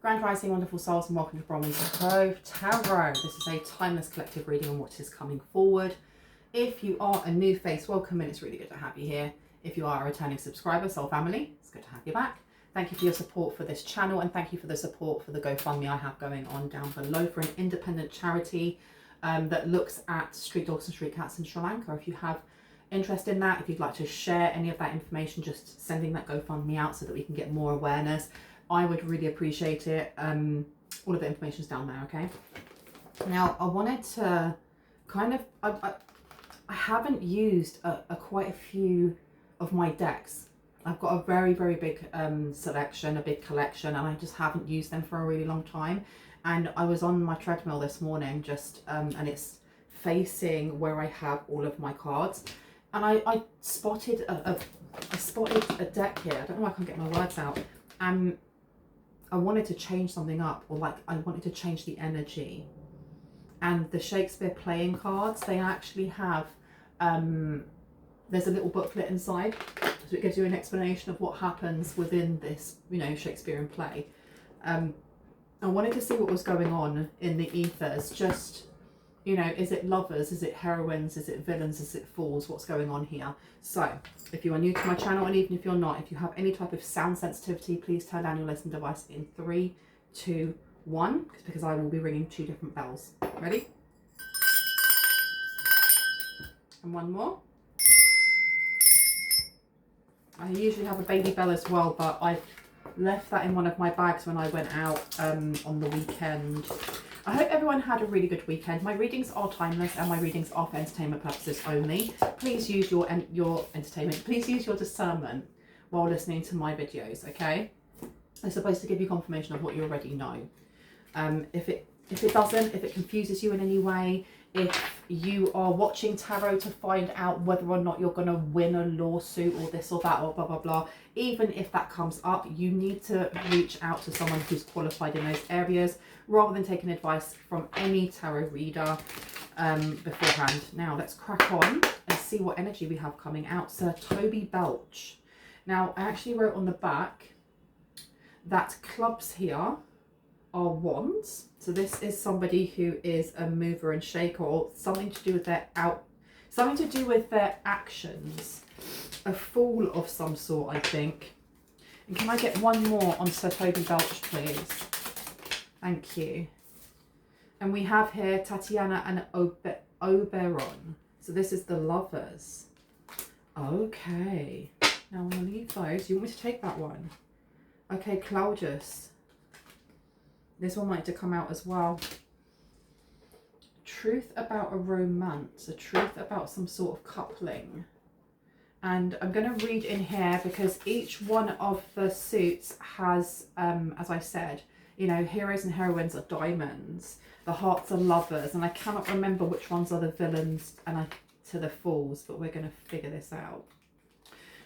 Grand Rising, wonderful souls, and welcome to Bronwen Tarot. This is a timeless collective reading on what is coming forward. If you are a new face, welcome, and it's really good to have you here. If you are a returning subscriber, soul family, it's good to have you back. Thank you for your support for this channel, and thank you for the support for the GoFundMe I have going on down below for an independent charity that looks at street dogs and street cats in Sri Lanka. If you have interest in that, if you'd like to share any of that information, just sending that GoFundMe out so that we can get more awareness, I would really appreciate it. All of the information's down there, okay? Now, I wanted to kind of, I haven't used quite a few of my decks. I've got a very, very big selection, a big collection, and I just haven't used them for a really long time. And I was on my treadmill this morning just, and it's facing where I have all of my cards. And I spotted a deck here. I don't know why I can't get my words out. I wanted to change something up, or like I wanted to change the energy. And the Shakespeare playing cards, they actually have, there's a little booklet inside, so it gives you an explanation of what happens within this, you know, Shakespearean play. I wanted to see what was going on in the ethers, just, you know, is it lovers, is it heroines, is it villains, is it fools, what's going on here? So, if you are new to my channel, and even if you're not, if you have any type of sound sensitivity, please turn down your listening device in 3, 2, 1, because I will be ringing 2 different bells. Ready? And one more. I usually have a baby bell as well, but I left that in one of my bags when I went out on the weekend. I hope everyone had a really good weekend. My readings are timeless, and my readings are for entertainment purposes only. Please use your entertainment. Please use your discernment while listening to my videos, okay? They're supposed to give you confirmation of what you already know. If it doesn't, if it confuses you in any way, if you are watching tarot to find out whether or not you're going to win a lawsuit or this or that or blah, blah, blah, even if that comes up, you need to reach out to someone who's qualified in those areas rather than taking advice from any tarot reader beforehand. Now, let's crack on and see what energy we have coming out. Sir Toby Belch. Now, I actually wrote on the back that clubs here are wands. So this is somebody who is a mover and shaker, or something to do with their actions. A fool of some sort, I think. And can I get one more on Sir Toby Belch, please? Thank you. And we have here Tatiana and Oberon. So this is the lovers. Okay. Now I'm going to leave those. You want me to take that one? Okay, Claudius. This one might to come out as well. Truth about a romance, a truth about some sort of coupling. And I'm going to read in here because each one of the suits has, as I said, you know, heroes and heroines are diamonds. The hearts are lovers. And I cannot remember which ones are the villains and to the fools, but we're going to figure this out.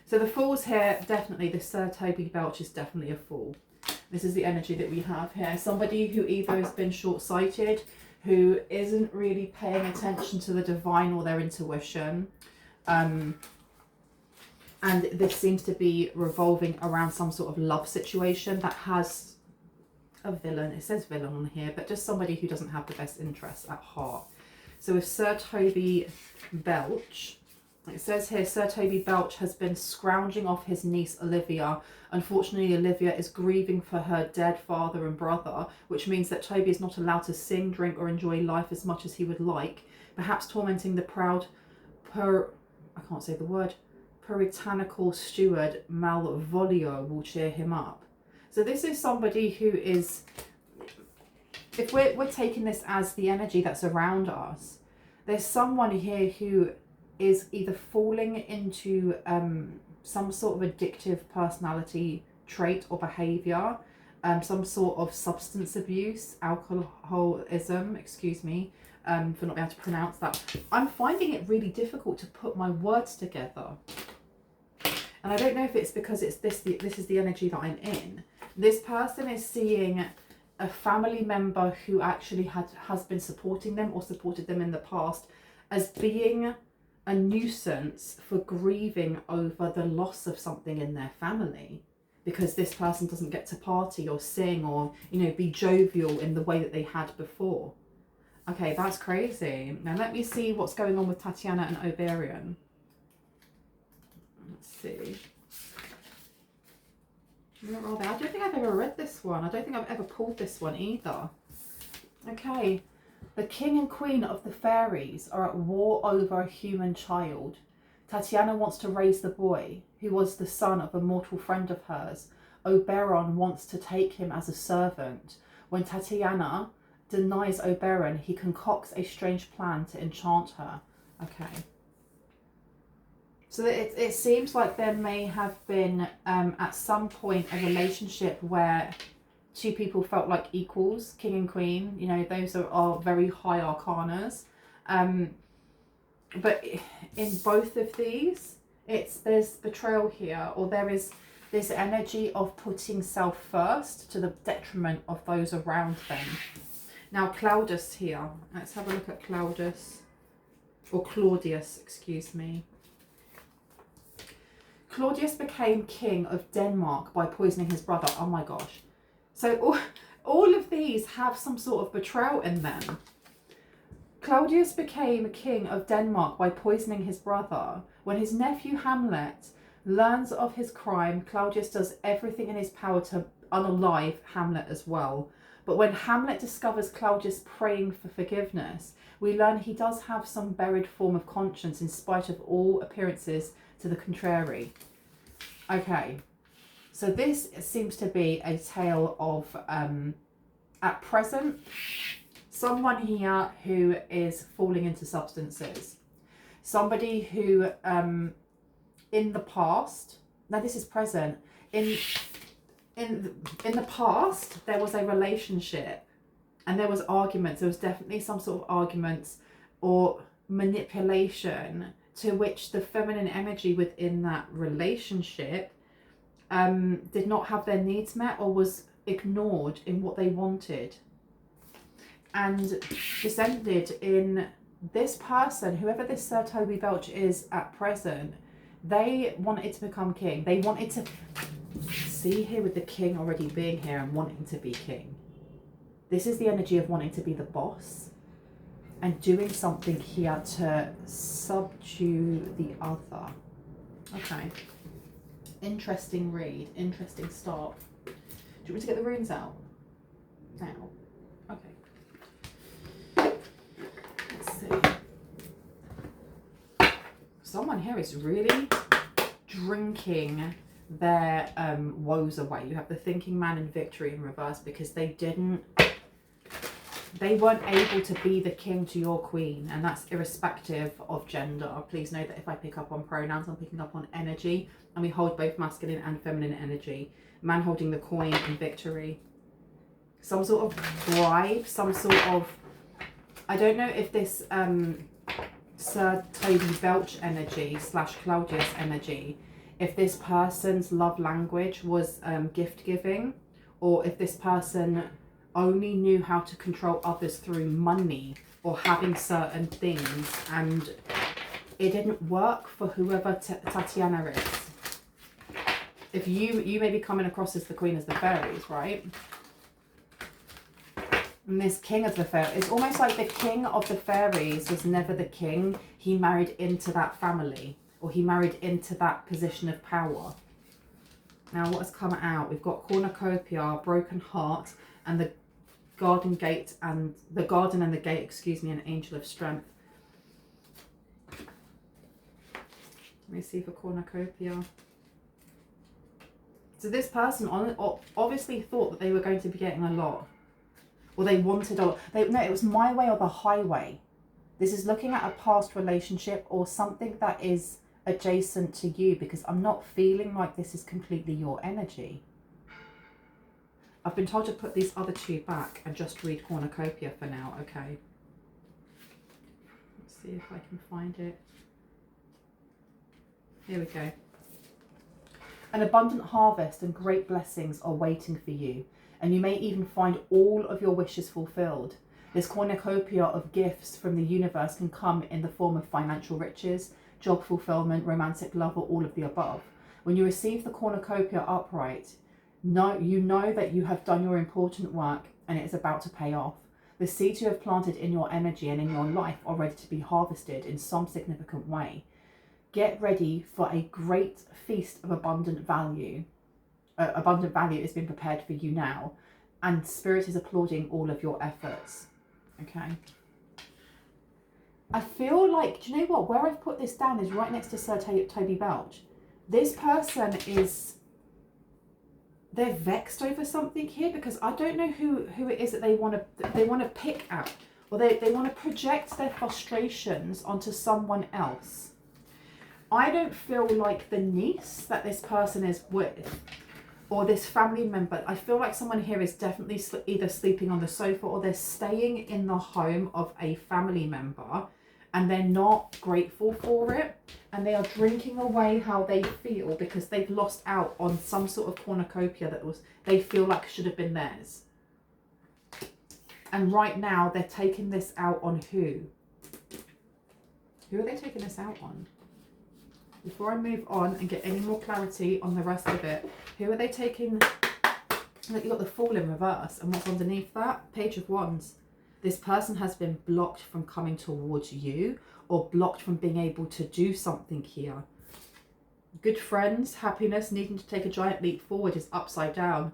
So the fools here, definitely, the Sir Toby Belch is definitely a fool. This is the energy that we have here. Somebody who either has been short-sighted, who isn't really paying attention to the divine or their intuition. And this seems to be revolving around some sort of love situation that has a villain. It says villain on here, but just somebody who doesn't have the best interests at heart. So with Sir Toby Belch, it says here, Sir Toby Belch has been scrounging off his niece Olivia. Unfortunately, Olivia is grieving for her dead father and brother, which means that Toby is not allowed to sing, drink, or enjoy life as much as he would like. Perhaps tormenting the proud, I can't say the word, puritanical steward Malvolio will cheer him up. So this is somebody who is, if we're taking this as the energy that's around us, there's someone here who is either falling into some sort of addictive personality trait or behaviour, some sort of substance abuse, alcoholism, excuse me, for not being able to pronounce that. I'm finding it really difficult to put my words together. And I don't know if it's because it's this is the energy that I'm in. This person is seeing a family member who actually has been supporting them or supported them in the past as being a nuisance for grieving over the loss of something in their family. because this person doesn't get to party or sing or, you know, be jovial in the way that they had before. Okay, that's crazy. Now let me see what's going on with Tatiana and Oberon. Let's see. I don't think I've ever read this one. I don't think I've ever pulled this one either. Okay. The king and queen of the fairies are at war over a human child. Tatiana wants to raise the boy, who was the son of a mortal friend of hers. Oberon wants to take him as a servant. When Tatiana denies Oberon, he concocts a strange plan to enchant her. Okay. So it seems like there may have been, at some point, a relationship where two people felt like equals, king and queen. You know, those are very high arcanas. But in both of these, there's betrayal here, or there is this energy of putting self first to the detriment of those around them. Now, Claudius here. Let's have a look at Claudius. Or Claudius, excuse me. Claudius became king of Denmark by poisoning his brother. Oh my gosh. So all of these have some sort of betrayal in them. Claudius became king of Denmark by poisoning his brother. When his nephew Hamlet learns of his crime, Claudius does everything in his power to unalive Hamlet as well. But when Hamlet discovers Claudius praying for forgiveness, we learn he does have some buried form of conscience in spite of all appearances to the contrary. Okay, so this seems to be a tale of, at present, someone here who is falling into substances. Somebody who, in the past, now this is present, in the past, there was a relationship and there was arguments. There was definitely some sort of arguments or manipulation to which the feminine energy within that relationship did not have their needs met or was ignored in what they wanted. And descended in this person, whoever this Sir Toby Belch is at present, they wanted to become king. They wanted to, see here with the king already being here and wanting to be king. This is the energy of wanting to be the boss and doing something here to subdue the other. Okay. Interesting read. Interesting start. Do you want me to get the runes out now? Okay. Let's see. Someone here is really drinking their woes away. You have the thinking man and victory in reverse because they weren't able to be the king to your queen, and that's irrespective of gender. Please know that if I pick up on pronouns, I'm picking up on energy, and we hold both masculine and feminine energy. Man holding the coin in victory. Some sort of bribe, some sort of, I don't know if this Sir Toby Belch energy / Claudius energy, if this person's love language was gift giving, or if this person only knew how to control others through money or having certain things, and it didn't work for whoever Tatiana is. If you may be coming across as the queen of the fairies, right? And this king of the fairies, it's almost like the king of the fairies was never the king. He married into that family, or he married into that position of power. Now what has come out? We've got cornucopia, broken heart, and the garden gate and the garden and the gate, excuse me, an angel of strength. Let me see for cornucopia. So this person obviously thought that they were going to be getting a lot, or they wanted a lot. No, it was my way or the highway. This is looking at a past relationship or something that is adjacent to you, because I'm not feeling like this is completely your energy. I've been told to put these other two back and just read cornucopia for now. Okay. Let's see if I can find it. Here we go. An abundant harvest and great blessings are waiting for you, and you may even find all of your wishes fulfilled. This cornucopia of gifts from the universe can come in the form of financial riches, job fulfillment, romantic love, or all of the above. When you receive the cornucopia upright, you know that you have done your important work and it is about to pay off. The seeds you have planted in your energy and in your life are ready to be harvested in some significant way. Get ready for a great feast of abundant value. Abundant value has been prepared for you now, and Spirit is applauding all of your efforts. Okay. I feel like, do you know what? Where I've put this down is right next to Sir Toby Belch. This person is, they're vexed over something here, because I don't know who it is that they want to pick at, or they want to project their frustrations onto someone else. I don't feel like the niece that this person is with, or this family member, I feel like someone here is definitely either sleeping on the sofa, or they're staying in the home of a family member and they're not grateful for it, and they are drinking away how they feel because they've lost out on some sort of cornucopia that they feel like should have been theirs. And right now they're taking this out on who? Who are they taking this out on? Before I move on and get any more clarity on the rest of it, who are they taking? Look, you've got the Fool in reverse, and what's underneath that? Page of Wands. This person has been blocked from coming towards you, or blocked from being able to do something here. Good friends, happiness, needing to take a giant leap forward is upside down.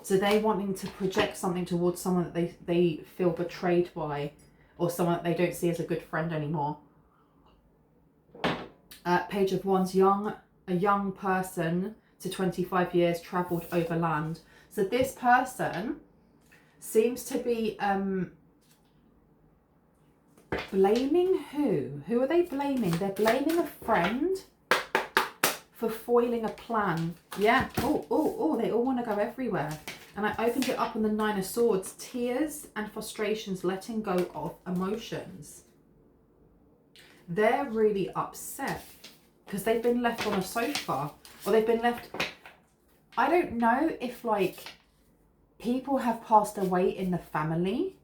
So they wanting to project something towards someone that they feel betrayed by, or someone that they don't see as a good friend anymore. Page of Wands, a young person to 25 years, travelled overland. So this person seems to be blaming who? Who are they blaming? They're blaming a friend for foiling a plan. Yeah. Oh, they all want to go everywhere. And I opened it up on the Nine of Swords. Tears and frustrations, letting go of emotions. They're really upset because they've been left on a sofa, or they've been left, I don't know if like people have passed away in the family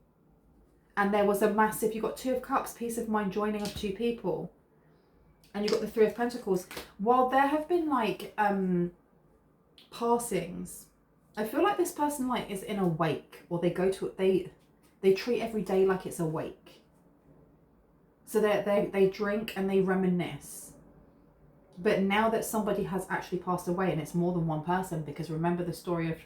and there was a massive, you've got Two of Cups, peace of mind, joining of two people, and you've got the Three of Pentacles. While there have been like passings, I feel like this person like is in a wake, or they go to, they treat every day like it's a wake. So they drink and they reminisce. But now that somebody has actually passed away, and it's more than one person, because remember the story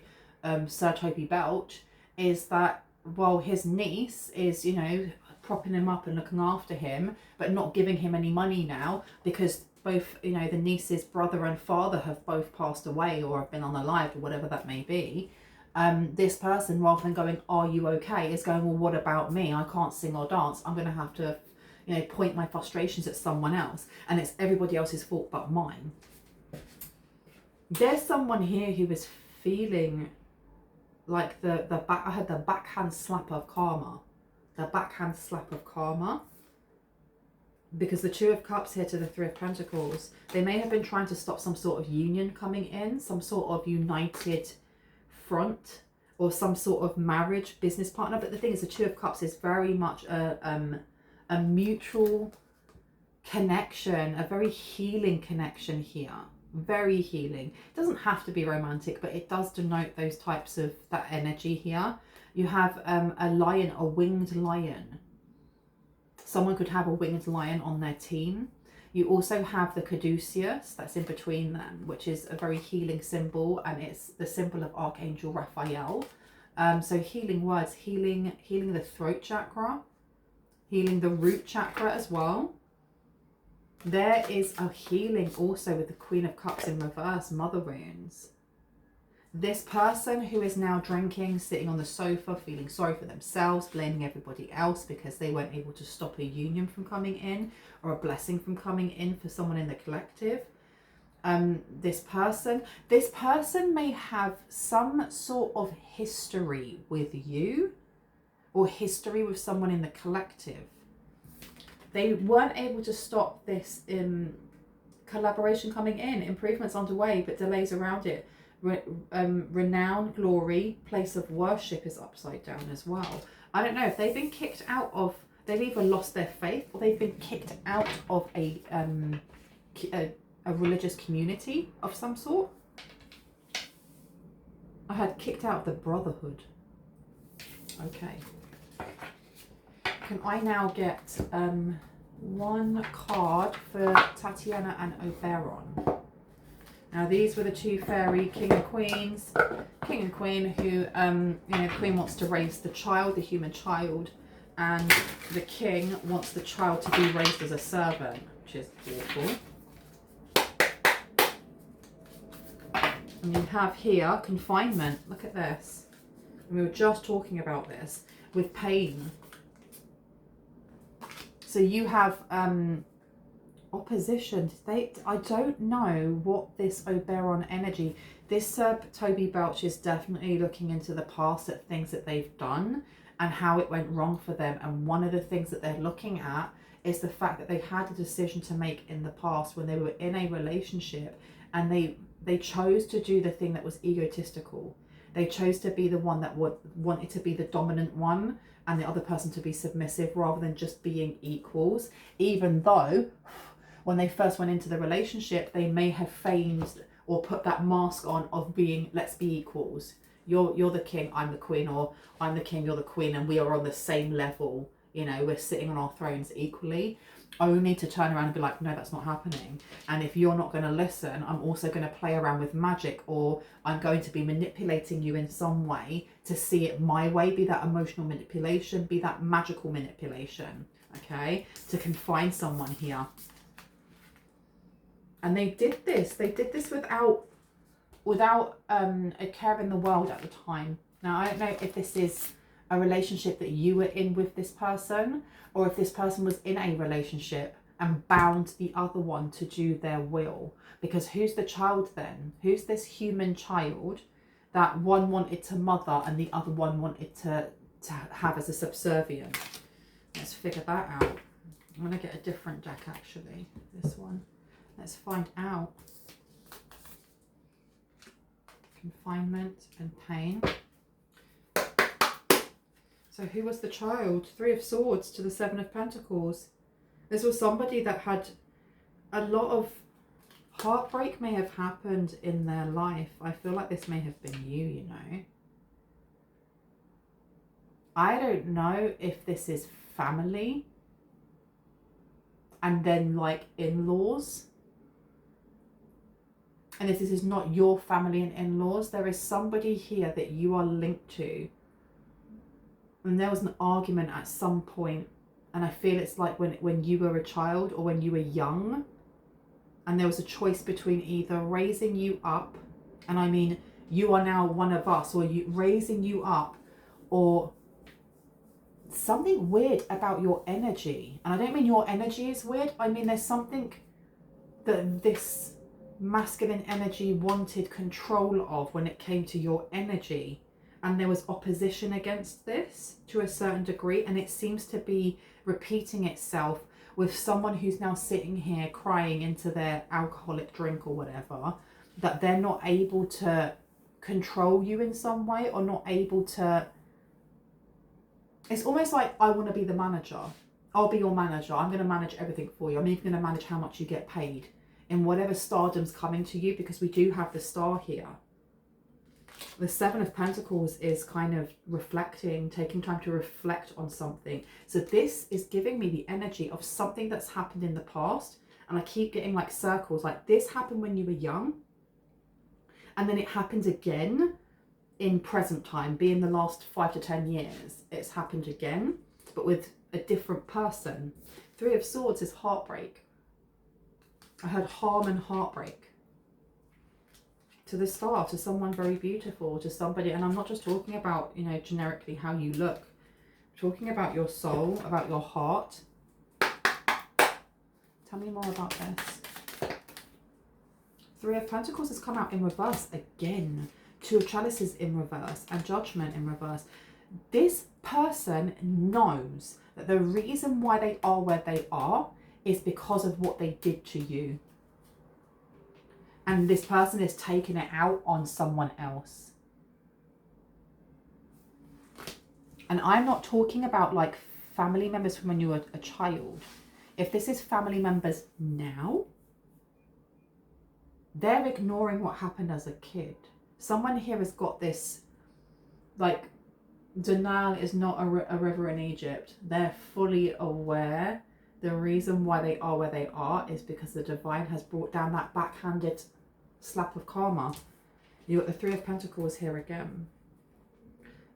of Sir Toby Belch, is that while his niece is, you know, propping him up and looking after him, but not giving him any money now, because both, you know, the niece's brother and father have both passed away or have been unalived or whatever that may be. This person, rather than going, are you okay, is going, well, what about me? I can't sing or dance. I'm going to have to, you know, point my frustrations at someone else, and it's everybody else's fault but mine. There's someone here who is feeling like I had the backhand slap of karma. The backhand slap of karma. Because the Two of Cups here to the Three of Pentacles, they may have been trying to stop some sort of union coming in, some sort of united front, or some sort of marriage, business partner. But the thing is, the Two of Cups is very much a mutual connection, a very healing connection here. Very healing. It doesn't have to be romantic, but it does denote those types of, that energy here. You have a lion, a winged lion. Someone could have a winged lion on their team. You also have the caduceus that's in between them, which is a very healing symbol, and it's the symbol of Archangel Raphael. So healing words, healing the throat chakra, healing the root chakra as well. There is a healing also with the Queen of Cups in reverse, mother wounds. This person who is now drinking, sitting on the sofa, feeling sorry for themselves, blaming everybody else because they weren't able to stop a union from coming in, or a blessing from coming in for someone in the collective. This person may have some sort of history with you, or history with someone in the collective. They weren't able to stop this collaboration coming in. Improvements underway, but delays around it. Renown, glory, place of worship is upside down as well. I don't know if they've been kicked out of, they've either lost their faith, or they've been kicked out of a a religious community of some sort. I had kicked out of the Brotherhood. Okay. Can I now get one card for Tatiana and Oberon? Now these were the two fairy king and queens. King and queen who, you know, the queen wants to raise the child, the human child, and the king wants the child to be raised as a servant, which is awful. And you have here confinement. Look at this. And we were just talking about this with pain. So you have opposition. I don't know what this Oberon energy. This Toby Belch is definitely looking into the past at things that they've done and how it went wrong for them. And one of the things that they're looking at is the fact that they had a decision to make in the past when they were in a relationship, and they chose to do the thing that was egotistical. They chose to be the one that wanted to be the dominant one and the other person to be submissive, rather than just being equals. Even though when they first went into the relationship, they may have feigned or put that mask on of being, let's be equals. You're the king, I'm the queen, or I'm the king, you're the queen, and we are on the same level. You know, we're sitting on our thrones equally. Only to turn around and be like, no, that's not happening. And if you're not going to listen, I'm also going to play around with magic, or I'm going to be manipulating you in some way to see it my way, be that emotional manipulation, be that magical manipulation, okay, to confine someone here. And they did this without a care in the world at the time. Now, I don't know if this is a relationship that you were in with this person, or if this person was in a relationship and bound the other one to do their will. Because who's the child then? Who's this human child that one wanted to mother and the other one wanted to have as a subservient? Let's figure that out. I'm going to get a different deck actually, this one. Let's find out. Confinement and pain. So who was the child? Three of Swords to the Seven of Pentacles. This was somebody that had a lot of heartbreak may have happened in their life. I feel like this may have been you, you know. I don't know if this is family and then like in-laws. And if this is not your family and in-laws, there is somebody here that you are linked to. And there was an argument at some point, and I feel it's like when you were a child or when you were young, and there was a choice between either raising you up, and I mean you are now one of us, or raising you up, or something weird about your energy. And I don't mean your energy is weird, I mean there's something that this masculine energy wanted control of when it came to your energy. And there was opposition against this to a certain degree, and it seems to be repeating itself with someone who's now sitting here crying into their alcoholic drink or whatever, that they're not able to control you in some way, or not able to. It's almost like, I want to be the manager. I'll be your manager. I'm going to manage everything for you. I'm even going to manage how much you get paid in whatever stardom's coming to you, because we do have the star here. The Seven of Pentacles is kind of reflecting, taking time to reflect on something. So this is giving me the energy of something that's happened in the past. And I keep getting like circles, like this happened when you were young. And then it happened again in present time, being the last 5 to 10 years. It's happened again, but with a different person. Three of Swords is heartbreak. I heard harm and heartbreak. To the star, to someone very beautiful, to somebody, and I'm not just talking about, you know, generically how you look. I'm talking about your soul, about your heart. Tell me more about this. Three of Pentacles has come out in reverse again. Two of Chalices in reverse and Judgment in reverse. This person knows that the reason why they are where they are is because of what they did to you. And this person is taking it out on someone else. And I'm not talking about like family members from when you were a child. If this is family members now, they're ignoring what happened as a kid. Someone here has got this, like, denial is not a river in Egypt. They're fully aware the reason why they are where they are is because the divine has brought down that backhanded slap of karma. You've got the Three of Pentacles here again.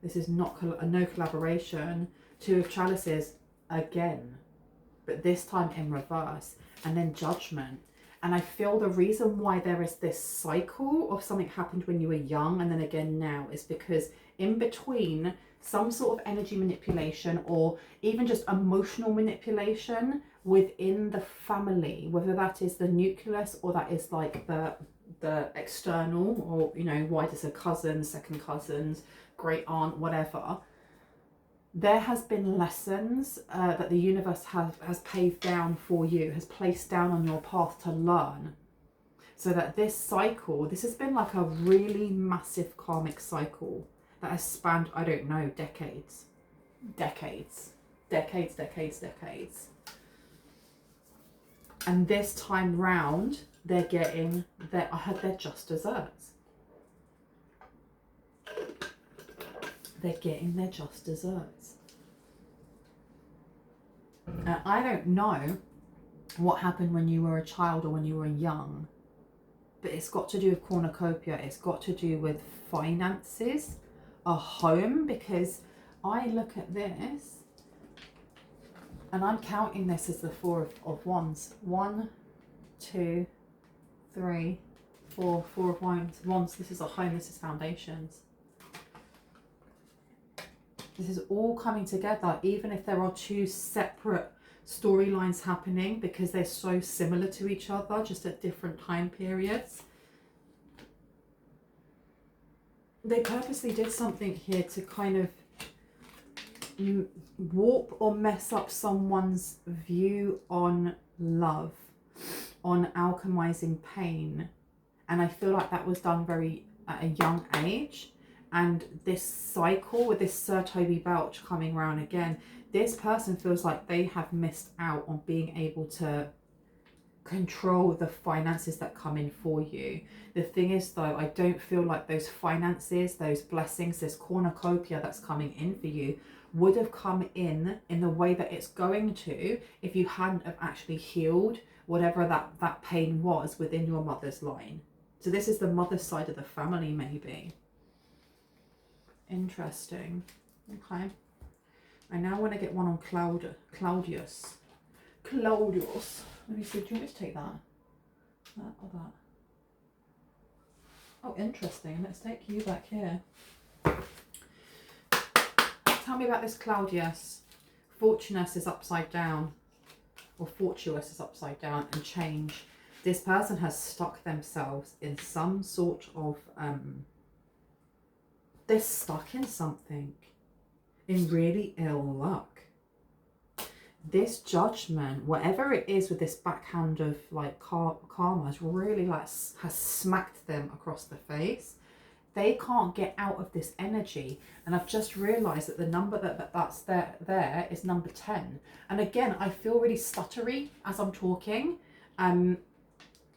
This is not no collaboration. Two of Chalices again, but this time in reverse. And then Judgment. And I feel the reason why there is this cycle of something happened when you were young and then again now is because in between some sort of energy manipulation or even just emotional manipulation within the family, whether that is the nucleus or that is like the external, or, you know, why does a cousin, second cousins, great aunt, whatever, there has been lessons that the universe has paved down for you, has placed down on your path to learn. So that this cycle, this has been like a really massive karmic cycle that has spanned, I don't know, decades. And this time round, they're getting I heard they're just desserts. They're getting their just desserts. I don't know what happened when you were a child or when you were young, but it's got to do with cornucopia. It's got to do with finances, a home, because I look at this and I'm counting this as the Four of Wands. 1, 2, 3, 4, 4 of Wands. This is a home, this is foundations. This is all coming together, even if there are two separate storylines happening, because they're so similar to each other, just at different time periods. They purposely did something here to kind of warp or mess up someone's view on love, on alchemizing pain. And I feel like that was done at a young age. And this cycle with this Sir Toby Belch coming around again, this person feels like they have missed out on being able to control the finances that come in for you. The thing is though, I don't feel like those finances, those blessings, this cornucopia that's coming in for you would have come in the way that it's going to if you hadn't have actually healed whatever that pain was within your mother's line. So this is the mother's side of the family maybe. Interesting. Okay. I now want to get one on Claudius. Let me see. Do you want me to take that? That or that? Oh, interesting. Let's take you back here. Tell me about this Claudius. Fortunus is upside down. Or fortuous is upside down, and change. This person has stuck themselves in some sort of they're stuck in something, in really ill luck. This judgment, whatever it is with this backhand of like karma, has really like has smacked them across the face. They can't get out of this energy. And I've just realized that the number that's there is number 10. And again, I feel really stuttery as I'm talking. And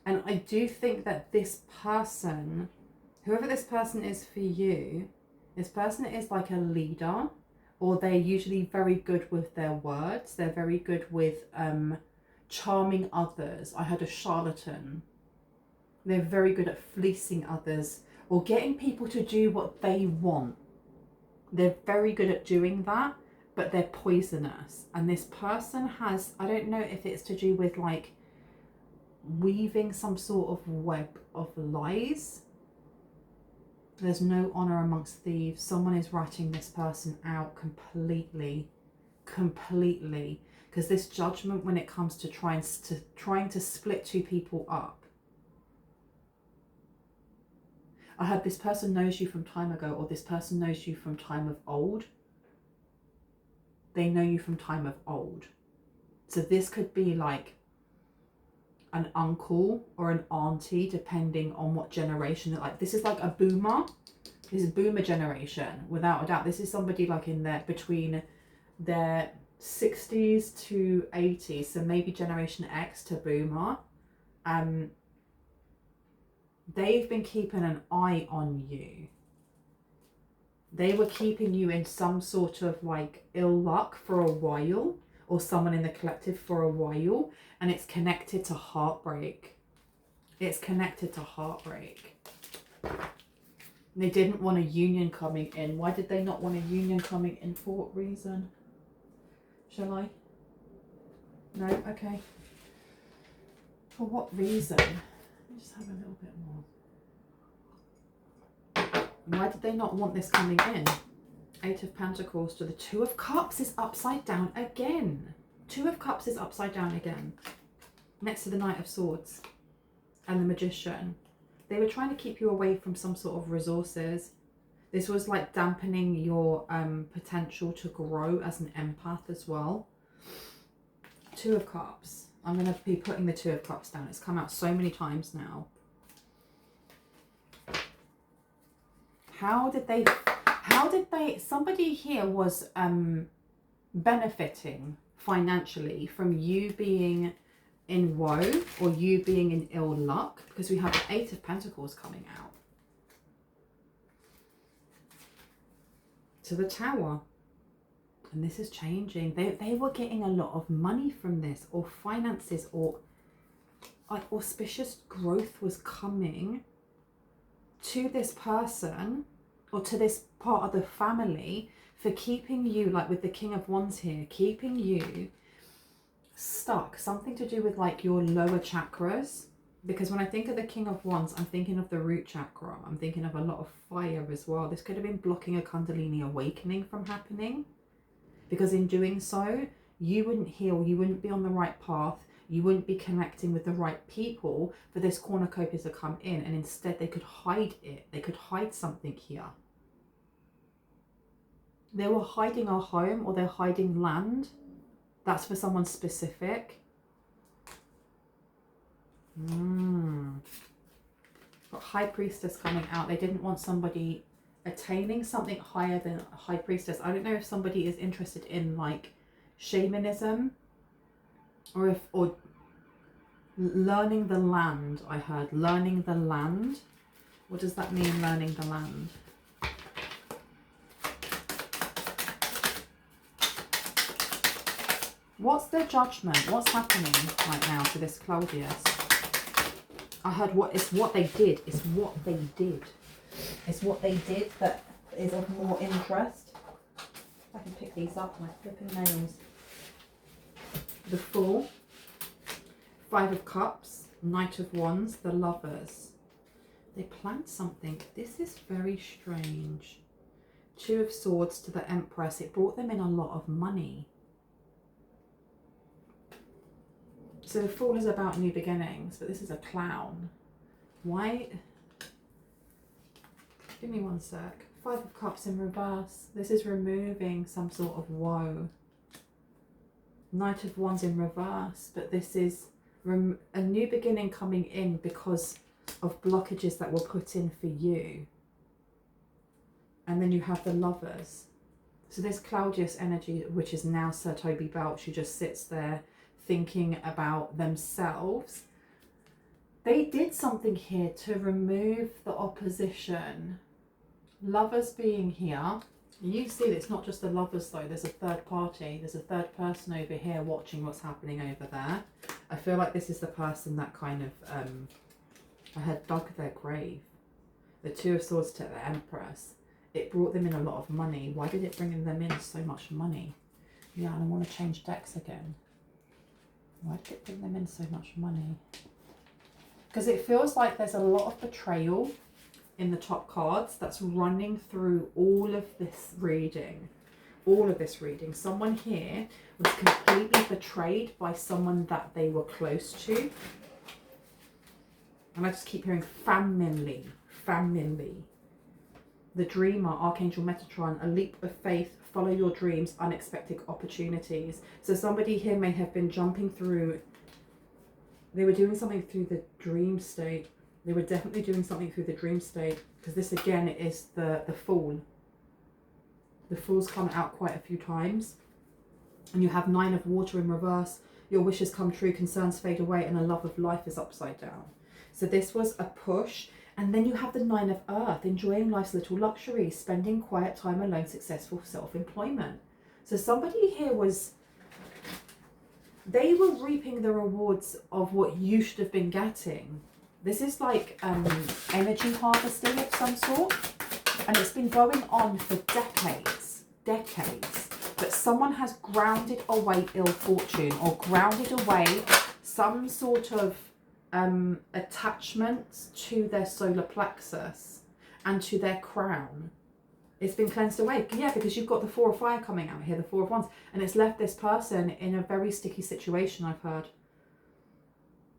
I do think that this person, whoever this person is for you, this person is like a leader, or they're usually very good with their words. They're very good with charming others. I heard a charlatan. They're very good at fleecing others or getting people to do what they want. They're very good at doing that, but they're poisonous. And this person has, I don't know if it's to do with like weaving some sort of web of lies. There's no honor amongst thieves. Someone is writing this person out completely, because this judgment, when it comes to trying to split two people up, I heard this person knows you from time ago, or this person knows you from time of old. They know you from time of old. So this could be like an uncle or an auntie, depending on what generation. Like this is like a boomer. This is boomer generation, without a doubt. This is somebody like in there between their 60s to 80s, so maybe generation X to boomer. They've been keeping an eye on you. They were keeping you in some sort of like ill luck for a while, or someone in the collective for a while, and it's connected to heartbreak. It's connected to heartbreak. They didn't want a union coming in. Why did they not want a union coming in? For what reason? Shall I? No? Okay. For what reason? Let me just have a little bit more. Why did they not want this coming in? Eight of Pentacles to the Two of Cups is upside down again. Two of Cups is upside down again. Next to the Knight of Swords and the Magician. They were trying to keep you away from some sort of resources. This was like dampening your potential to grow as an empath as well. Two of Cups. I'm going to be putting the Two of Cups down. It's come out so many times now. How did they, somebody here was benefiting financially from you being in woe or you being in ill luck, because we have the Eight of Pentacles coming out. To the Tower. And this is changing. They were getting a lot of money from this, or finances, or like auspicious growth was coming to this person or to this part of the family for keeping you, like with the King of Wands here, keeping you stuck. Something to do with like your lower chakras, because when I think of the King of Wands, I'm thinking of the root chakra. I'm thinking of a lot of fire as well. This could have been blocking a Kundalini awakening from happening, because in doing so, you wouldn't heal, you wouldn't be on the right path, you wouldn't be connecting with the right people for this cornucopia to come in, and instead they could hide it. They could hide something here. They were hiding a home, or they're hiding land. That's for someone specific. Got High Priestess coming out. They didn't want somebody attaining something higher than a High Priestess. I don't know if somebody is interested in like shamanism, or learning the land. I heard learning the land. What does that mean, learning the land? What's the judgment? What's happening right now to this Claudius? I heard it's what they did. It's what they did. It's what they did that is of more interest. If I can pick these up, my flipping nails. The Fool, Five of Cups, Knight of Wands, the Lovers. They planned something. This is very strange. Two of Swords to the Empress. It brought them in a lot of money. So the Fool is about new beginnings, but this is a clown. Why? Give me one sec. Five of Cups in reverse. This is removing some sort of woe. Knight of Wands in reverse, but this is a new beginning coming in because of blockages that were put in for you. And then you have the Lovers. So this Claudius energy, which is now Sir Toby Belch, who just sits there thinking about themselves. They did something here to remove the opposition. Lovers being here. You see it's not just the Lovers though, there's a third party, there's a third person over here watching what's happening over there. I feel like this is the person that kind of, I had dug their grave. The Two of Swords to the Empress. It brought them in a lot of money. Why did it bring them in so much money? Yeah, and I want to change decks again. Why did it bring them in so much money? Because it feels like there's a lot of betrayal in the top cards that's running through all of this reading. All of this reading. Someone here was completely betrayed by someone that they were close to. And I just keep hearing family, family. The Dreamer, Archangel Metatron, a leap of faith, follow your dreams, unexpected opportunities. So somebody here may have been jumping through, they were doing something through the dream state. They were definitely doing something through the dream state, because this again is the Fool. The Fool's come out quite a few times. And you have Nine of Water in reverse. Your wishes come true, concerns fade away, and a love of life is upside down. So this was a push. And then you have the 9 of Earth, enjoying life's little luxuries, spending quiet time alone, successful self-employment. So somebody here they were reaping the rewards of what you should have been getting. This is like energy harvesting of some sort. And it's been going on for decades. But someone has grounded away ill fortune or grounded away some sort of attachments to their solar plexus and to their crown. It's been cleansed away. Yeah, because you've got the 4 of Fire coming out here, the 4 of Wands, and it's left this person in a very sticky situation, I've heard.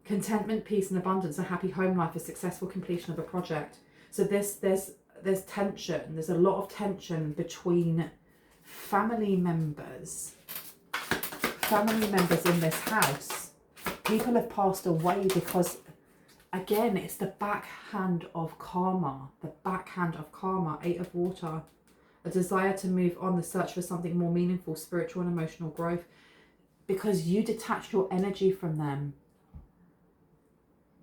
Contentment, peace and abundance, a happy home life, a successful completion of a project. So there's tension. There's a lot of tension between family members in this house. People have passed away because, again, it's the backhand of karma. The backhand of karma, 8 of Water. A desire to move on, the search for something more meaningful, spiritual and emotional growth. Because you detached your energy from them.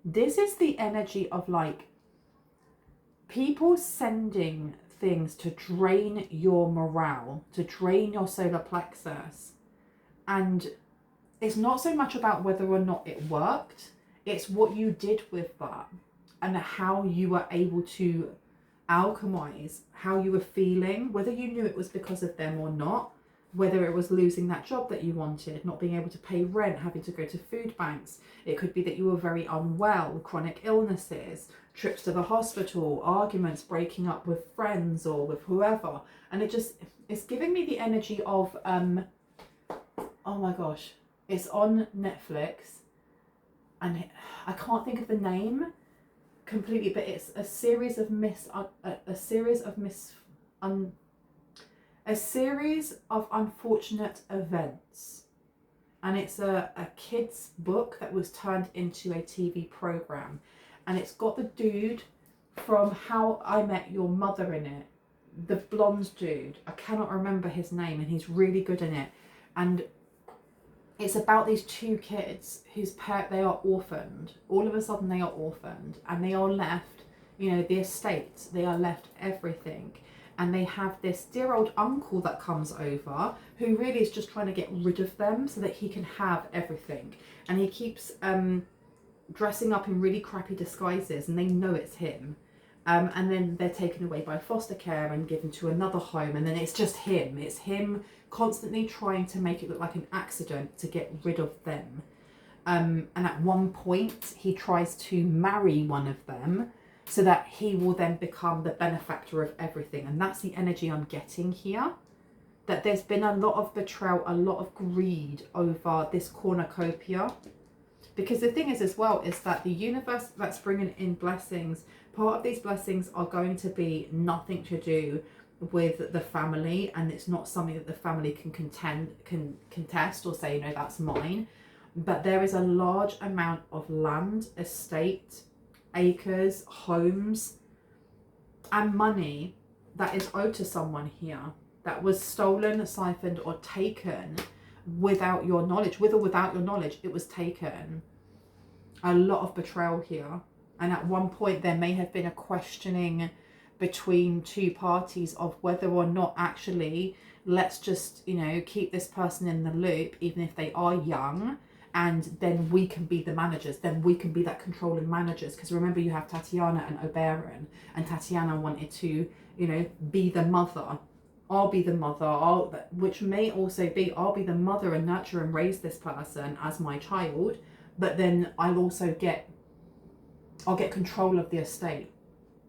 This is the energy of like people sending things to drain your morale, to drain your solar plexus. And it's not so much about whether or not it worked, it's what you did with that and how you were able to alchemize how you were feeling, whether you knew it was because of them or not, whether it was losing that job that you wanted, not being able to pay rent, having to go to food banks. It could be that you were very unwell, chronic illnesses, trips to the hospital, arguments, breaking up with friends or with whoever. And it's giving me the energy of, oh my gosh, it's on Netflix and I can't think of the name completely, but it's a series of unfortunate events, and it's a kid's book that was turned into a TV program, and it's got the dude from How I Met Your Mother in it, the blonde dude. I cannot remember his name, and he's really good in it. And it's about these 2 kids whose they are orphaned. All of a sudden they are orphaned and they are left, you know, the estate, they are left everything. And they have this dear old uncle that comes over who really is just trying to get rid of them so that he can have everything. And he keeps dressing up in really crappy disguises and they know it's him. And then they're taken away by foster care and given to another home. And then it's just him. It's him constantly trying to make it look like an accident to get rid of them. And at one point, he tries to marry one of them so that he will then become the benefactor of everything. And that's the energy I'm getting here. That there's been a lot of betrayal, a lot of greed over this cornucopia. Because the thing is as well, is that the universe that's bringing in blessings, part of these blessings are going to be nothing to do with the family, and it's not something that the family can contest or say, no, that's mine. But there is a large amount of land, estate, acres, homes, and money that is owed to someone here that was stolen, siphoned, or taken without your knowledge. With or without your knowledge, it was taken. A lot of betrayal here. And at one point there may have been a questioning between 2 parties of whether or not actually let's just, you know, keep this person in the loop even if they are young, and then we can be the managers, then we can be that controlling managers. Because remember, you have Tatiana and Oberon, and Tatiana wanted to, you know, be the mother. I'll be the mother, which may also be I'll be the mother and nurture and raise this person as my child, but then I'll get control of the estate.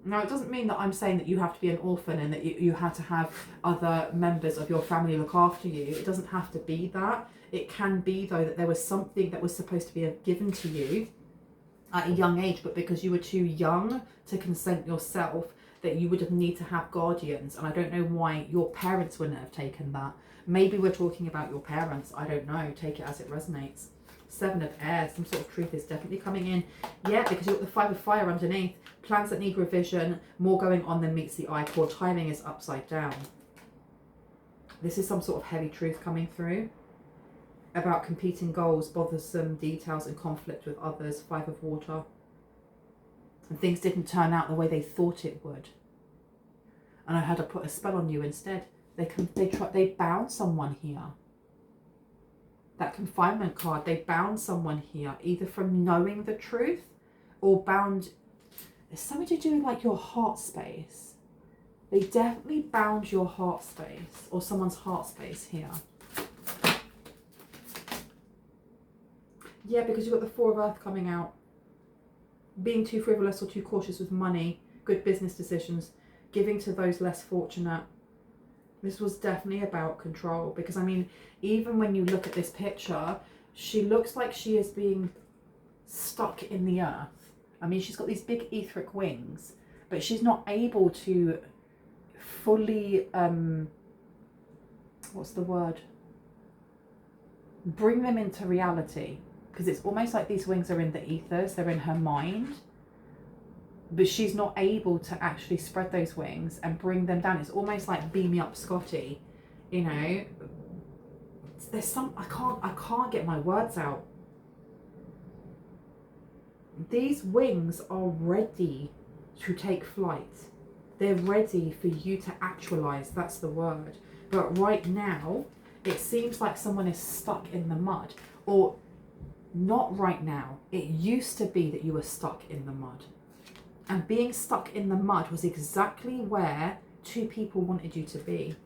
Now, it doesn't mean that I'm saying that you have to be an orphan and that you have to have other members of your family look after you. It doesn't have to be that. It can be, though, that there was something that was supposed to be given to you at a young age, but because you were too young to consent yourself, that you would have need to have guardians. And I don't know why your parents wouldn't have taken that. Maybe we're talking about your parents. I don't know. Take it as it resonates. 7 of Air, some sort of truth is definitely coming in. Yeah, because you've got the 5 of Fire underneath. Plans that need revision, more going on than meets the eye. Chord timing is upside down. This is some sort of heavy truth coming through about competing goals, bothersome details and conflict with others. 5 of Water. and things didn't turn out the way they thought it would. And I had to put a spell on you instead. They bound someone here. That confinement card, they bound someone here, either from knowing the truth or bound. It's something to do with like your heart space. They definitely bound your heart space or someone's heart space here. Yeah, because you've got the Four of Earth coming out. Being too frivolous or too cautious with money, good business decisions, giving to those less fortunate. This was definitely about control, because I mean, even when you look at this picture, she looks like she is being stuck in the earth. I mean, she's got these big etheric wings, but she's not able to fully, what's the word? Bring them into reality, because it's almost like these wings are in the ethers, they're in her mind. But she's not able to actually spread those wings and bring them down. It's almost like beam me up, Scotty. You know, there's some, I can't get my words out. These wings are ready to take flight. They're ready for you to actualize. That's the word. But right now, it seems like someone is stuck in the mud. Or not right now. It used to be that you were stuck in the mud. And being stuck in the mud was exactly where two people wanted you to be.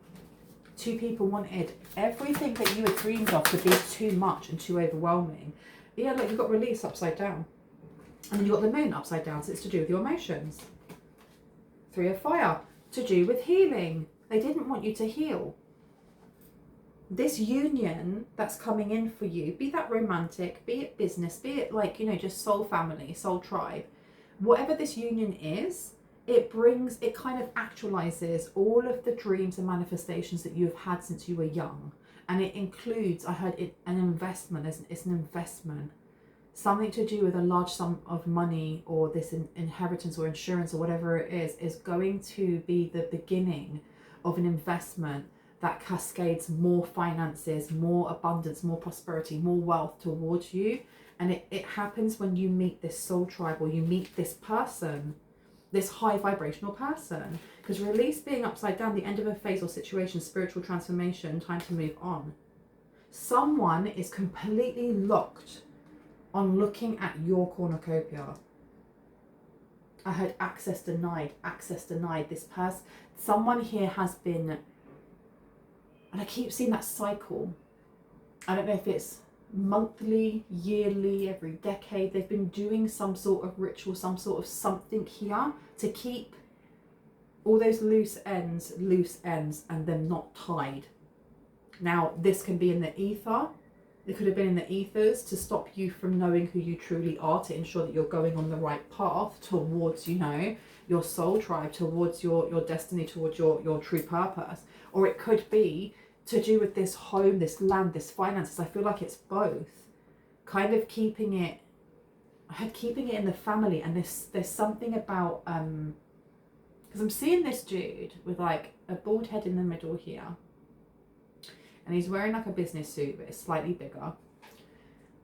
Two people wanted everything that you had dreamed of to be too much and too overwhelming. Yeah, look, you've got release upside down. And then you've got the moon upside down, so it's to do with your emotions. Three of Fire, to do with healing. They didn't want you to heal. This union that's coming in for you, be that romantic, be it business, be it like, you know, just soul family, soul tribe, whatever this union is, it kind of actualizes all of the dreams and manifestations that you have had since you were young. And it includes, I heard it, an investment. It's an investment. Something to do with a large sum of money, or this inheritance or insurance or whatever it is going to be the beginning of an investment that cascades more finances, more abundance, more prosperity, more wealth towards you. And it happens when you meet this soul tribe, or you meet this person, this high vibrational person. Because release being upside down, the end of a phase or situation, spiritual transformation, time to move on. Someone is completely locked on looking at your cornucopia. I heard access denied, access denied. This person, someone here has been, and I keep seeing that cycle. I don't know if it's monthly, yearly, every decade. They've been doing some sort of ritual, some sort of something here to keep all those loose ends, and them not tied. Now, this can be in the ether. It could have been in the ethers to stop you from knowing who you truly are, to ensure that you're going on the right path towards, you know, your soul tribe, towards your destiny, towards your true purpose. Or it could be to do with this home, this land, this finances. I feel like it's both. Kind of keeping it in the family. And there's something about, because I'm seeing this dude with like a bald head in the middle here. And he's wearing like a business suit, but it's slightly bigger.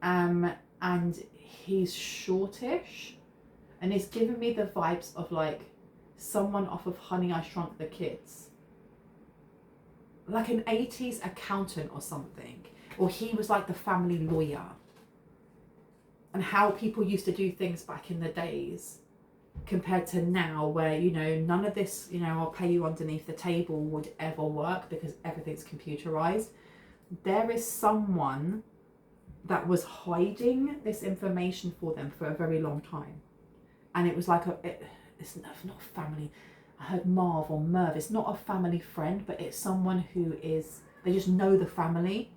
And he's shortish. And he's giving me the vibes of like someone off of Honey, I Shrunk the Kids. Like an 80s accountant or something. Or he was like the family lawyer. And how people used to do things back in the days compared to now, where, you know, none of this, you know, I'll pay you underneath the table would ever work because everything's computerized. There is someone that was hiding this information for them for a very long time. And it was like, it's not family. I heard Marv or Merv. It's not a family friend, but it's someone who is, they just know the family.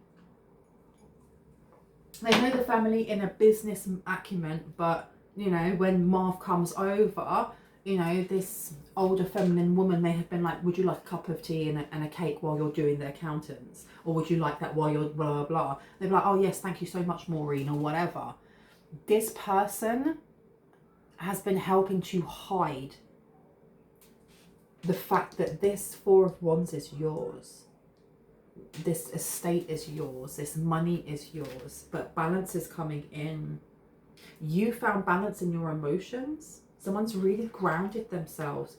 They know the family in a business acumen, but, you know, when Marv comes over, you know, this older feminine woman may have been like, would you like a cup of tea and a cake while you're doing the accountants? Or would you like that while you're blah, blah, blah? They'd be like, oh yes, thank you so much, Maureen, or whatever. This person has been helping to hide the fact that this Four of Wands is yours. This estate is yours. This money is yours. But balance is coming in. You found balance in your emotions. Someone's really grounded themselves,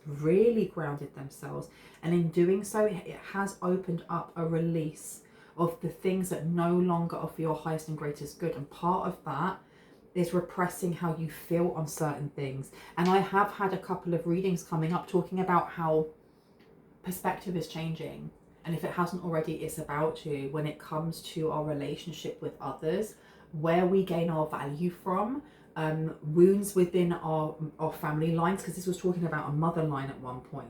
and in doing so, it has opened up a release of the things that no longer are for your highest and greatest good. And part of that is repressing how you feel on certain things. And I have had a couple of readings coming up talking about how perspective is changing, and if it hasn't already, it's about to, when it comes to our relationship with others, where we gain our value from, wounds within our family lines, because this was talking about a mother line at one point.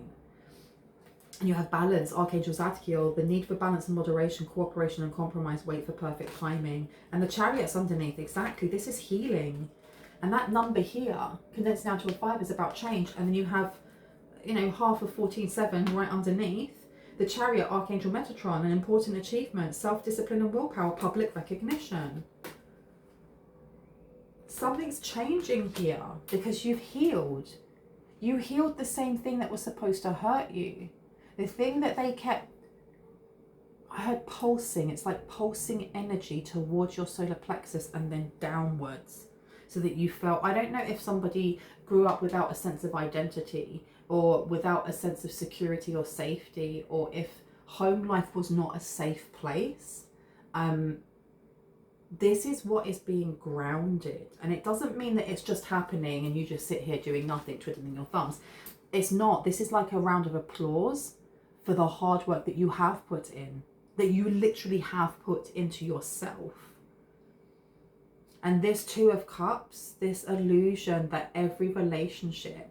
And you have balance, Archangel Zadkiel, the need for balance and moderation, cooperation and compromise, wait for perfect timing. And the Chariot's underneath, exactly, this is healing. And that number here, condensed down to a 5, is about change. And then you have, you know, half of 14-7 right underneath. The Chariot, Archangel Metatron, an important achievement, self-discipline and willpower, public recognition. Something's changing here because you've healed. You healed the same thing that was supposed to hurt you. The thing that they kept, I heard pulsing. It's like pulsing energy towards your solar plexus and then downwards, so that you felt, I don't know if somebody grew up without a sense of identity or without a sense of security or safety, or if home life was not a safe place. This is what is being grounded. And it doesn't mean that it's just happening and you just sit here doing nothing, twiddling your thumbs. It's not. This is like a round of applause for the hard work that you have put in, that you literally have put into yourself. And this 2 of Cups, this illusion that every relationship,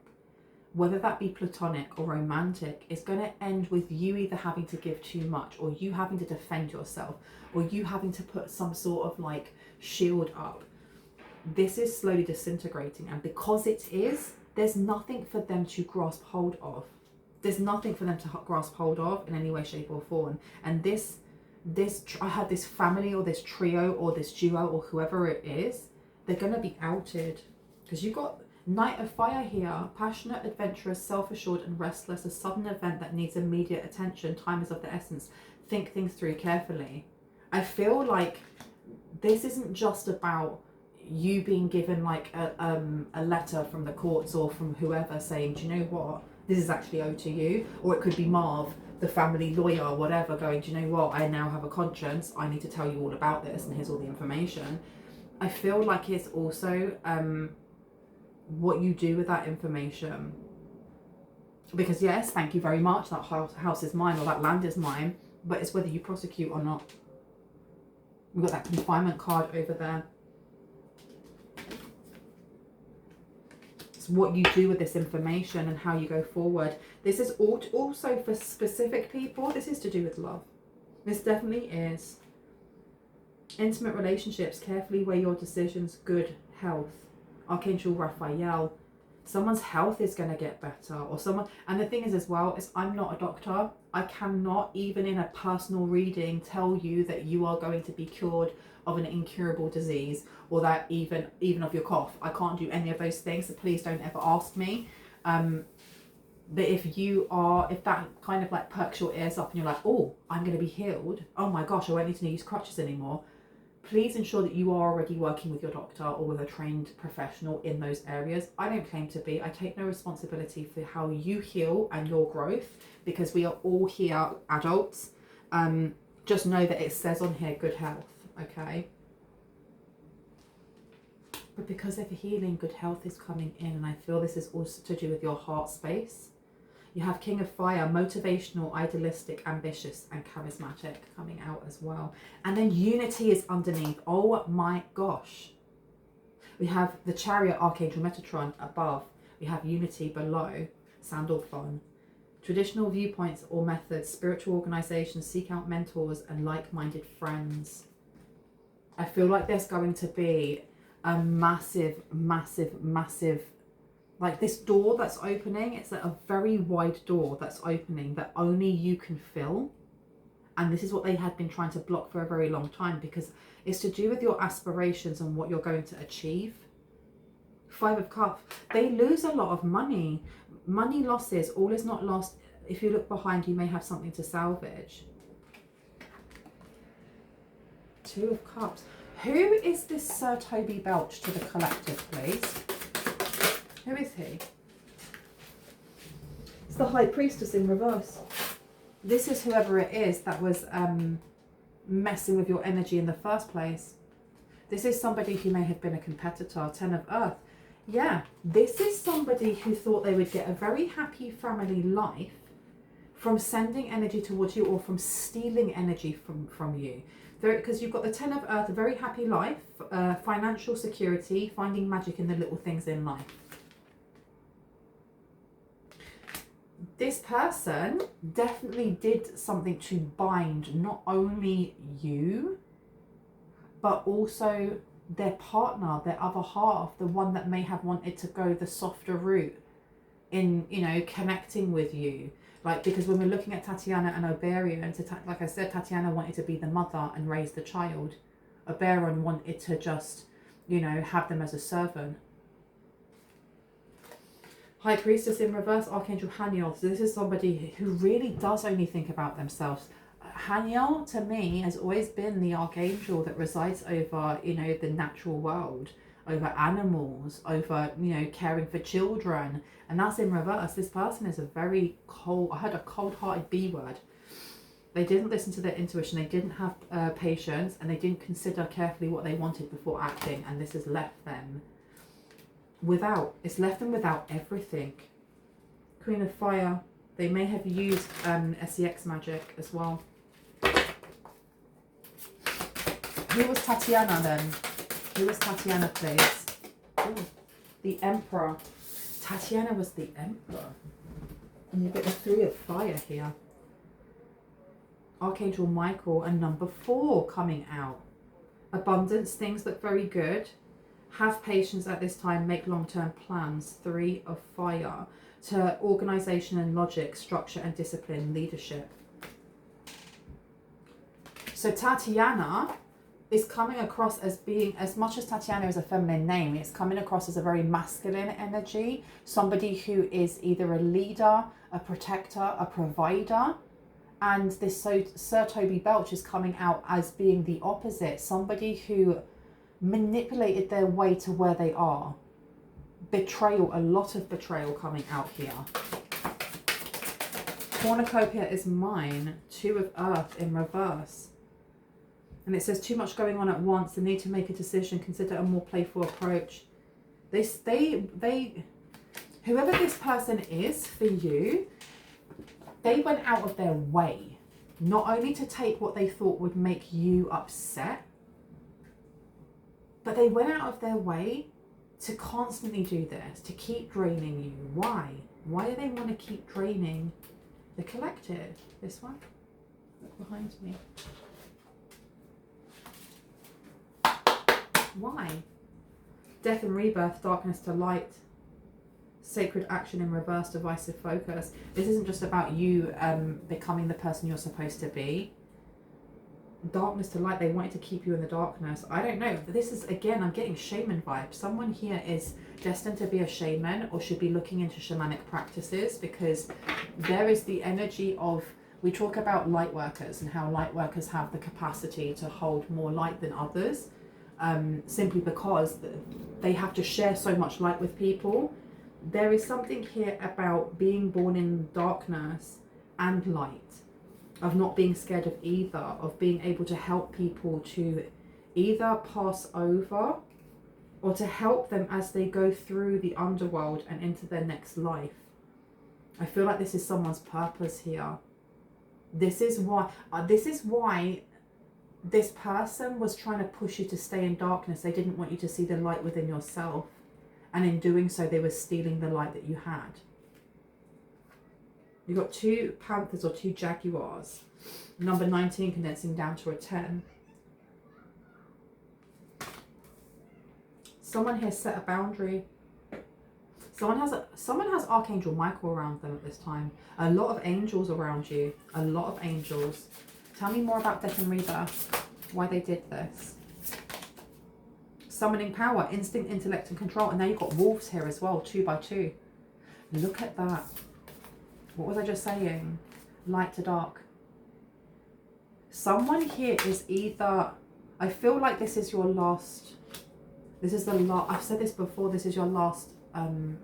whether that be platonic or romantic, is going to end with you either having to give too much, or you having to defend yourself, or you having to put some sort of like shield up. This is slowly disintegrating, and because it is, there's nothing for them to grasp hold of. There's nothing for them to grasp hold of in any way, shape or form. And this I had this family or this trio or this duo or whoever it is, they're going to be outed, because you've got Knight of Fire here, passionate, adventurous, self-assured and restless, a sudden event that needs immediate attention, time is of the essence, think things through carefully. I feel like this isn't just about you being given like a letter from the courts or from whoever saying, do you know what, this is actually owed to you. Or it could be Marv, the family lawyer or whatever, going, do you know what, I now have a conscience, I need to tell you all about this and here's all the information. I feel like it's also what you do with that information. Because yes, thank you very much, that house is mine or that land is mine, but it's whether you prosecute or not. We've got that confinement card over there. It's what you do with this information and how you go forward. This is also for specific people. This is to do with love. This definitely is. Intimate relationships, carefully weigh your decisions, good health. Archangel Raphael, someone's health is going to get better, or someone, and the thing is as well, is I'm not a doctor. I cannot, even in a personal reading, tell you that you are going to be cured of an incurable disease, or that even of your cough. I can't do any of those things, so please don't ever ask me. But if that kind of like perks your ears up and you're like, oh, I'm going to be healed, oh my gosh, I won't need to use crutches anymore, please ensure that you are already working with your doctor or with a trained professional in those areas. I don't claim to be. I take no responsibility for how you heal and your growth, because we are all here adults. Just know that it says on here good health, okay? But because of healing, good health is coming in, and I feel this is also to do with your heart space. You have King of Fire, motivational, idealistic, ambitious, and charismatic coming out as well. And then unity is underneath. Oh my gosh. We have the Chariot, Archangel Metatron above. We have unity below. Sound all fun. Traditional viewpoints or methods, spiritual organizations, seek out mentors and like-minded friends. I feel like there's going to be a massive, massive, massive, like this door that's opening. It's like a very wide door that's opening that only you can fill. And this is what they had been trying to block for a very long time, because it's to do with your aspirations and what you're going to achieve. 5 of Cups. They lose a lot of money. Money losses. All is not lost. If you look behind, you may have something to salvage. 2 of Cups. Who is this Sir Toby Belch to the collective, please? Who is he? It's the High Priestess in reverse. This is whoever it is that was messing with your energy in the first place. This is somebody who may have been a competitor. 10 of Earth. Yeah, this is somebody who thought they would get a very happy family life from sending energy towards you, or from stealing energy from you. Because you've got the 10 of Earth, a very happy life, financial security, finding magic in the little things in life. This person definitely did something to bind not only you, but also their partner, their other half, the one that may have wanted to go the softer route in, you know, connecting with you. Like, because when we're looking at Tatiana and Oberon, like I said, Tatiana wanted to be the mother and raise the child. Oberon wanted to just, you know, have them as a servant. High Priestess in reverse, Archangel Haniel. So this is somebody who really does only think about themselves. Haniel, to me, has always been the archangel that resides over, you know, the natural world, over animals, over, you know, caring for children. And that's in reverse. This person is a very cold, I heard a cold-hearted B word. They didn't listen to their intuition. They didn't have patience, and they didn't consider carefully what they wanted before acting. And this has left them without, it's left them without everything. Queen of Fire. They may have used SEX magic as well. Who was Tatiana then? Who was Tatiana, please? Ooh, the Emperor. Tatiana was the Emperor. And you get the 3 of Fire here. Archangel Michael and number 4 coming out. Abundance, things look very good. Have patience at this time, make long-term plans. 3 of Fire. To organisation and logic, structure and discipline, leadership. So Tatiana is coming across as being, as much as Tatiana is a feminine name, it's coming across as a very masculine energy. Somebody who is either a leader, a protector, a provider. And this Sir Toby Belch is coming out as being the opposite. Somebody who manipulated their way to where they are. Betrayal, a lot of betrayal coming out here. Cornucopia is mine. 2 of Earth in reverse. And it says too much going on at once. The need to make a decision. Consider a more playful approach. Whoever this person is for you, they went out of their way. Not only to take what they thought would make you upset, but they went out of their way to constantly do this, to keep draining you. Why? Why do they want to keep draining the collective? This one? Look behind me. Why? Death and rebirth, darkness to light. Sacred action in reverse, divisive focus. This isn't just about you becoming the person you're supposed to be. Darkness to light, they wanted to keep you in the darkness. I don't know, but this is, again, I'm getting shaman vibes. Someone here is destined to be a shaman, or should be looking into shamanic practices, because there is the energy of, we talk about light workers and how light workers have the capacity to hold more light than others, simply because they have to share so much light with people. There is something here about being born in darkness and light, of not being scared of either, of being able to help people to either pass over or to help them as they go through the underworld and into their next life. I feel like this is someone's purpose here. This is why this person was trying to push you to stay in darkness. They didn't want you to see the light within yourself. And in doing so, they were stealing the light that you had. You've got 2 panthers or 2 jaguars. Number 19 condensing down to a 10. Someone here set a boundary. Someone has Archangel Michael around them at this time. A lot of angels around you. A lot of angels. Tell me more about death and rebirth. Why they did this. Summoning power, instinct, intellect and control. And now you've got wolves here as well, 2 by 2. Look at that. What was I just saying? Light to dark. Someone here is either, I feel like this is your last, I've said this before, this is your last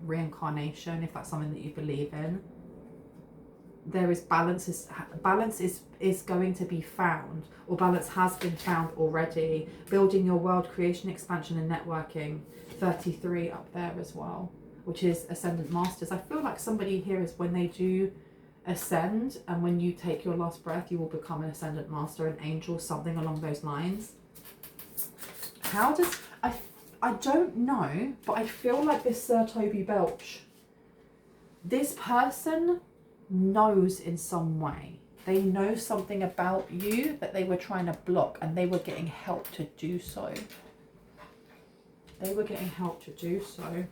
reincarnation, if that's something that you believe in. There is balance is going to be found, or balance has been found already. Building your world, creation, expansion and networking. 33 up there as well, which is Ascendant Masters. I feel like somebody here is when they do ascend, and when you take your last breath, you will become an Ascendant Master, an angel, something along those lines. How does... I don't know, but I feel like this Sir Toby Belch, this person knows in some way. They know something about you that they were trying to block, and they were getting help to do so. They were getting help to do so.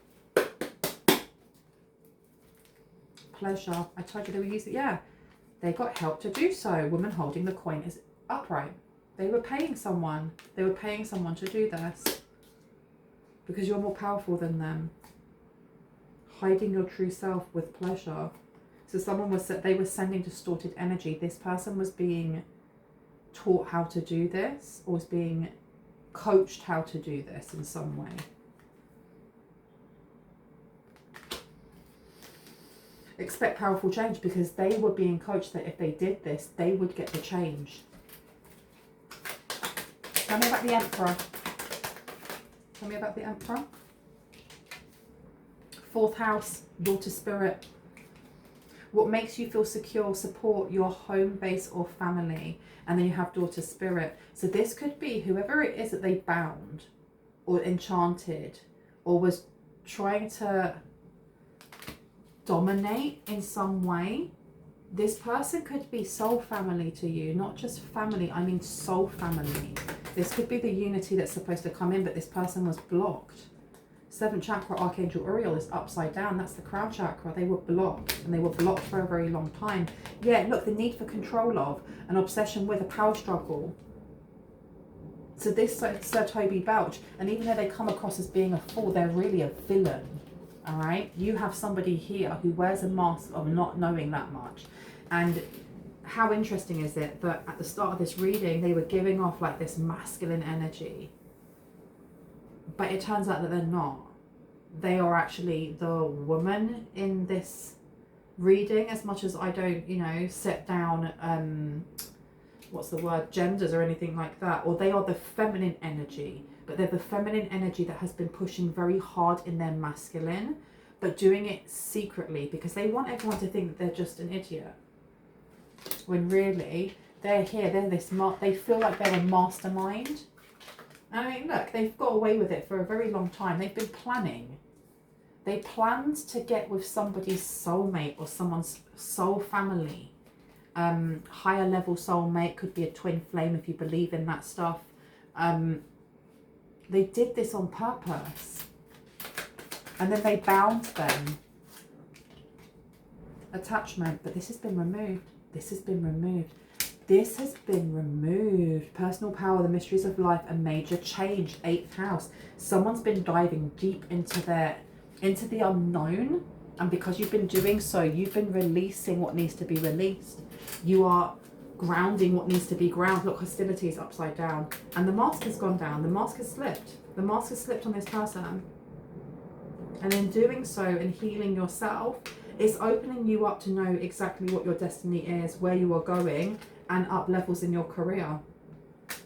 Pleasure. I told you they were using... Yeah. They got help to do so. Woman holding the coin is upright. They were paying someone. They were paying someone to do this. Because you're more powerful than them. Hiding your true self with pleasure. So someone was... They were sending distorted energy. This person was being taught how to do this, or was being coached how to do this in some way. Expect powerful change, because they were being coached that if they did this, they would get the change. Tell me about the Emperor. Tell me about the Emperor. 4th house, daughter spirit. What makes you feel secure, support your home base or family. And then you have daughter spirit. So this could be whoever it is that they bound or enchanted or was trying to dominate in some way. This person could be soul family to you, not just family, I mean soul family. This could be the unity that's supposed to come in, but this person was blocked. 7th chakra, Archangel Uriel is upside down. That's the crown chakra. They were blocked, and they were blocked for a very long time. Yeah, look, the need for control of, an obsession with, a power struggle. So this Sir Toby Belch, and even though they come across as being a fool, they're really a villain. All right, you have somebody here who wears a mask of not knowing that much. And how interesting is it that at the start of this reading, they were giving off like this masculine energy, but it turns out that they're not. They are actually the woman in this reading, as much as I don't, you know, set down, what's the word, genders or anything like that, or they are the feminine energy. But they're the feminine energy that has been pushing very hard in their masculine, but doing it secretly because they want everyone to think that they're just an idiot. When really, they're here, they're this, they feel like they're a mastermind. I mean, look, they've got away with it for a very long time. They've been planning. They planned to get with somebody's soulmate or someone's soul family. Higher level soulmate, could be a twin flame if you believe in that stuff. They did this on purpose, and then they bound them. Attachment, but this has been removed. This has been removed. This has been removed. Personal power, the mysteries of life, a major change. 8th house. Someone's been diving deep into the unknown, and because you've been doing so, you've been releasing what needs to be released. You are grounding what needs to be ground. Look, hostility is upside down, and the mask has gone down. The mask has slipped. The mask has slipped on this person, and in doing so and healing yourself, it's opening you up to know exactly what your destiny is, where you are going, and up levels in your career.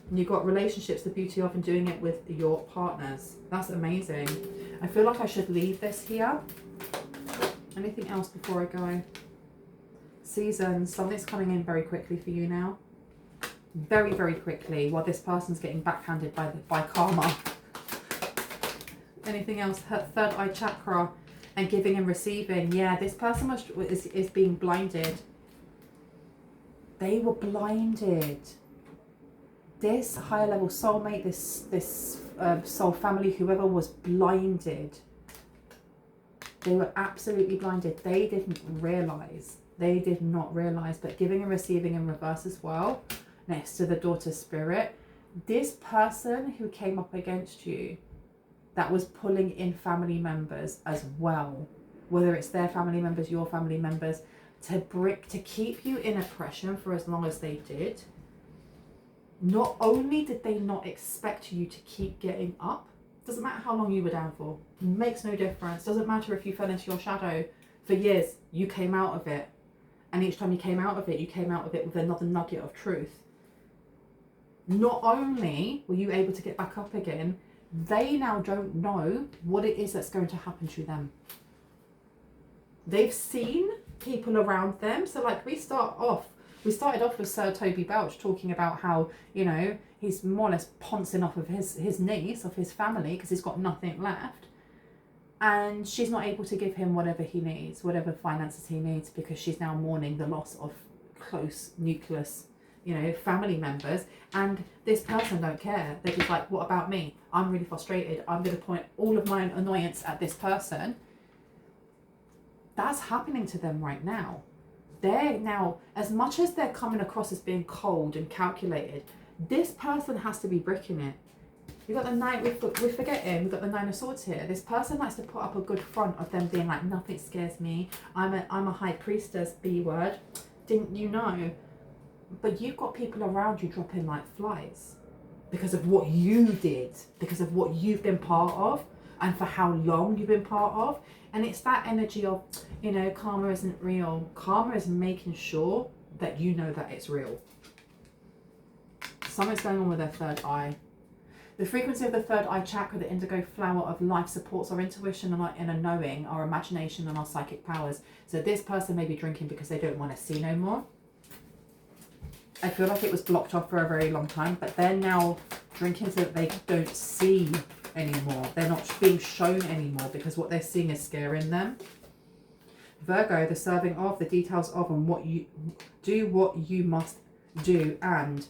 And you've got relationships, the beauty of, and doing it with your partners. That's amazing. I feel like I should leave this here. Anything else before I go? Seasons, something's coming in very quickly for you now. Very, very quickly, while this person's getting backhanded by karma. Anything else? Third eye chakra and giving and receiving. Yeah, this person is being blinded. They were blinded. This higher level soulmate, this soul family, whoever was blinded. They were absolutely blinded. They didn't realize. They did not realize. But giving and receiving in reverse as well, next to the daughter spirit. This person who came up against you, that was pulling in family members as well, whether it's their family members, your family members, to keep you in oppression for as long as they did. Not only did they not expect you to keep getting up, Doesn't matter how long you were down for. Makes no difference. Doesn't matter if you fell into your shadow for years. You came out of it. And each time you came out of it, you came out of it with another nugget of truth. Not only were you able to get back up again, they now don't know what it is that's going to happen to them. They've seen people around them. So like we started off with Sir Toby Belch talking about how, you know, he's more or less pouncing off of his niece, of his family, because he's got nothing left. And she's not able to give him whatever he needs, whatever finances he needs, because she's now mourning the loss of close nucleus, you know, family members. And this person don't care. They're just like, what about me? I'm really frustrated. I'm going to point all of my annoyance at this person. That's happening to them right now. They're now, as much as they're coming across as being cold and calculated, this person has to be bricking it. We've got the nine, we're forgetting, we've got the Nine of Swords here. This person likes to put up a good front of them being like, nothing scares me. I'm a high priestess, B word. Didn't you know? But you've got people around you dropping like flies because of what you did, because of what you've been part of, and for how long you've been part of. And it's that energy of, you know, karma isn't real. Karma is making sure that you know that it's real. Something's going on with their third eye. The frequency of the third eye chakra, the indigo flower of life, supports our intuition and our inner knowing, our imagination and our psychic powers. So this person may be drinking because they don't want to see no more. I feel like it was blocked off for a very long time, but they're now drinking so that they don't see anymore. They're not being shown anymore because what they're seeing is scaring them. Virgo, the serving of, the details of, and what you do, what you must do, and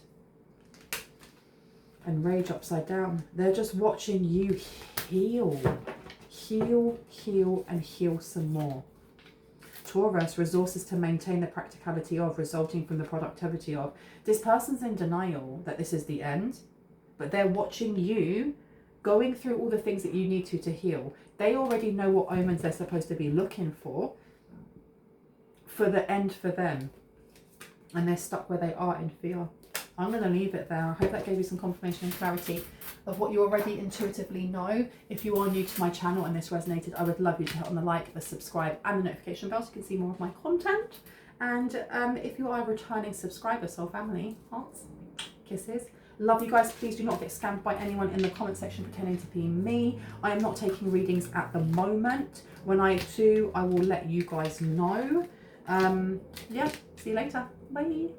rage upside down. They're just watching you heal, and heal some more. Taurus, resources to maintain the practicality of, resulting from the productivity of. This person's in denial that this is the end, but they're watching you going through all the things that you need to heal. They already know what omens they're supposed to be looking for the end for them, and they're stuck where they are in fear. I'm going to leave it there. I hope that gave you some confirmation and clarity of what you already intuitively know. If you are new to my channel and this resonated, I would love you to hit on the like, the subscribe and the notification bell so you can see more of my content. And if you are a returning subscriber, soul family, hearts, kisses. Love you guys. Please do not get scammed by anyone in the comment section pretending to be me. I am not taking readings at the moment. When I do, I will let you guys know. Yeah, see you later. Bye.